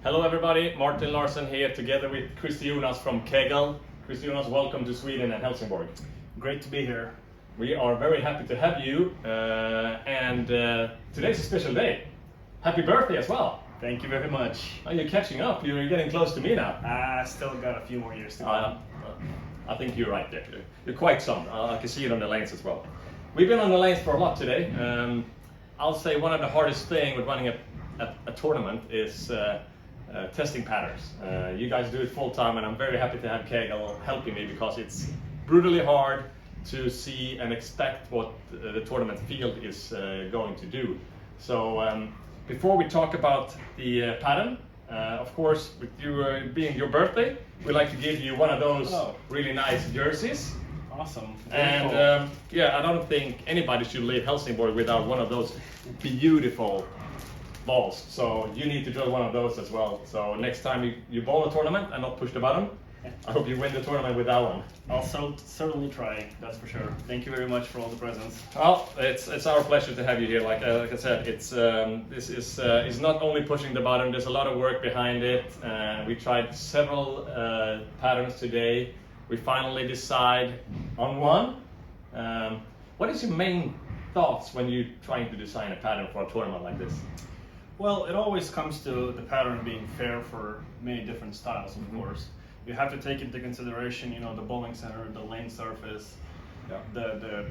Hello everybody, Martin Larsen here together with Kristijonas from Kegel. Kristijonas, welcome to Sweden and Helsingborg. Great to be here. We are very happy to have you and today's a special day. Happy birthday as well. Thank you very much. Oh, you're catching up, you're getting close to me now. I still got a few more years to go. I think you're right there. You're quite some. I can see it on the lanes as well. We've been on the lanes for a lot today. I'll say one of the hardest things with running a tournament is testing patterns. You guys do it full time, and I'm very happy to have Kegel helping me because it's brutally hard to see and expect what the tournament field is going to do. So before we talk about the pattern, of course, with you being your birthday, we'd like to give you one of those really nice jerseys. Awesome. And cool. yeah, I don't think anybody should leave Helsingborg without one of those beautiful balls. So you need to drill one of those as well. So next time you bowl a tournament and not push the button, I hope you win the tournament with that one. I'll certainly try, that's for sure. Thank you very much for all the presents. Well, it's our pleasure to have you here. Like I said, this is not only pushing the button. There's a lot of work behind it. We tried several patterns today. We finally decide on one. What is your main thoughts when you're trying to design a pattern for a tournament like this? Well, it always comes to the pattern being fair for many different styles, of course. You have to take into consideration, the bowling center, the lane surface, the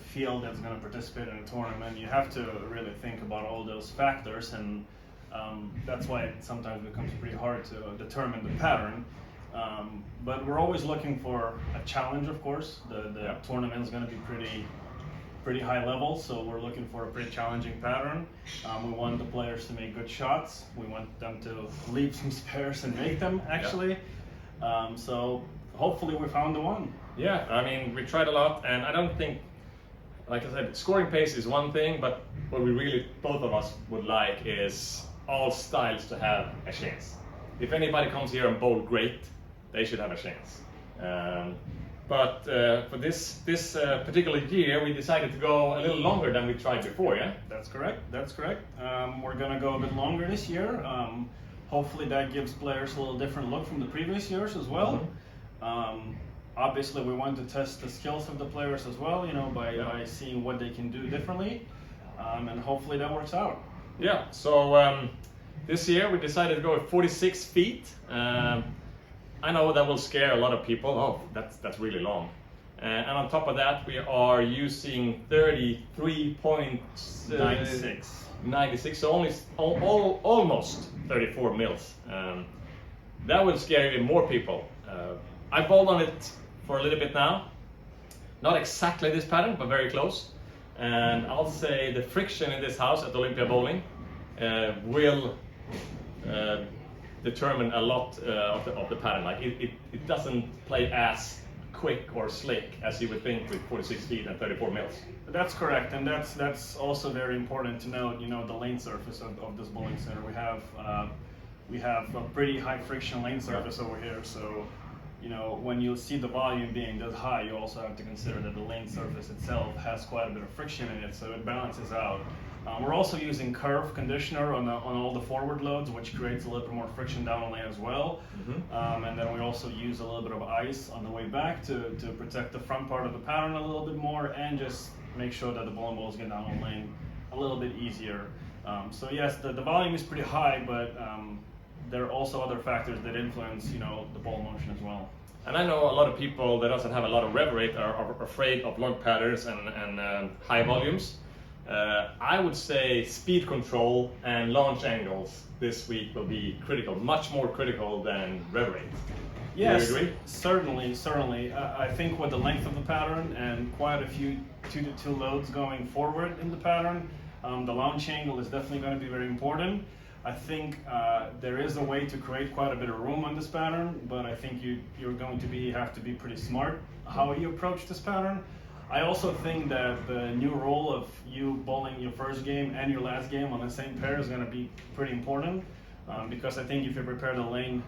field that's going to participate in a tournament. You have to really think about all those factors, and that's why it sometimes becomes pretty hard to determine the pattern. But we're always looking for a challenge, of course. The tournament is going to be pretty high level, so we're looking for a pretty challenging pattern. We want the players to make good shots. We want them to leave some spares and make them, actually. So hopefully we found the one. Yeah, I mean, we tried a lot, and I don't think, like I said, scoring pace is one thing, but what we really, both of us would like is all styles to have a chance. If anybody comes here and bowl great, they should have a chance. But for this particular year, we decided to go a little longer than we tried before, yeah? That's correct, we're gonna go a bit longer this year. Hopefully that gives players a little different look from the previous years as well. Obviously we want to test the skills of the players as well, by seeing what they can do differently. And hopefully that works out. Yeah, so this year we decided to go at 46 feet. I know that will scare a lot of people. Oh, that's really long. And on top of that, we are using 33.96, so almost 34 mils. That will scare even more people. I bowled on it for a little bit now. Not exactly this pattern, but very close. And I'll say the friction in this house at Olympia Bowling will determine a lot of the pattern. Like it doesn't play as quick or slick as you would think with 46 feet and 34 mils. That's correct, and that's also very important to note. The lane surface of this bowling center. We have a pretty high friction lane surface over here. So, when you see the volume being that high, you also have to consider that the lane surface itself has quite a bit of friction in it, so it balances out. We're also using curve conditioner on all the forward loads, which creates a little bit more friction down the lane as well. And then we also use a little bit of ice on the way back to protect the front part of the pattern a little bit more, and just make sure that the bowling balls get down the lane a little bit easier. So yes, the volume is pretty high, but there are also other factors that influence, the ball motion as well. And I know a lot of people that doesn't have a lot of rev rate are afraid of long patterns and high volumes. I would say speed control and launch angles this week will be critical, much more critical than rev rate. Yes, do you agree? Certainly. I think with the length of the pattern and quite a few 2-to-2 loads going forward in the pattern, the launch angle is definitely going to be very important. I think there is a way to create quite a bit of room on this pattern, but I think you're going to have to be pretty smart how you approach this pattern. I also think that the new rule of you bowling your first game and your last game on the same pair is going to be pretty important, because I think if you prepare the lane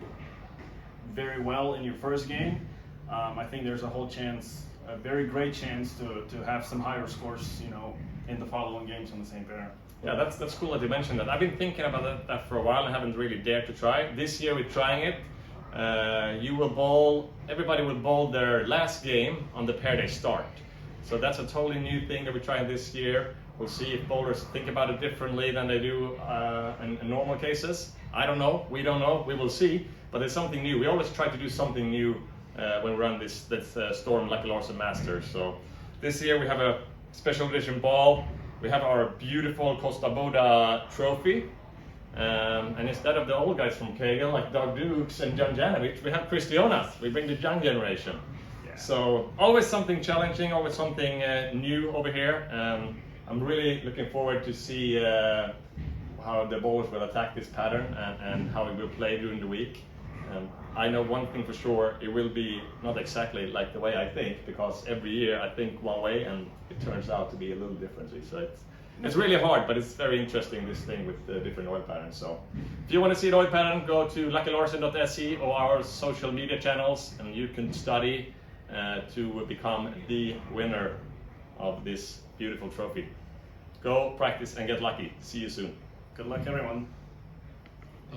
very well in your first game, I think there's a whole chance a very great chance to have some higher scores, you know, in the following games on the same pair. Yeah, that's cool that you mentioned that. I've been thinking about that for a while and haven't really dared to try. This year we're trying it. Everybody will bowl their last game on the pair they start. So that's a totally new thing that we're trying this year. We'll see if bowlers think about it differently than they do in normal cases. I don't know, we don't know, we will see. But it's something new. We always try to do something new when we run this Storm Lucky Larsen Masters. So this year we have a special edition ball. We have our beautiful Costa Boda trophy. And instead of the old guys from Kegel, like Doug Dukes and John Janovich, we have Kristijonas. We bring the young generation. Yeah. So always something challenging, always something new over here. I'm really looking forward to see how the bowlers will attack this pattern and how it will play during the week. I know one thing for sure, it will be not exactly like the way I think, because every year I think one way and it turns out to be a little differently. So it's really hard, but it's very interesting, this thing with the different oil patterns. So if you want to see the oil pattern, go to luckylarsen.se or our social media channels, and you can study to become the winner of this beautiful trophy. Go practice and get lucky. See you soon. Good luck, everyone.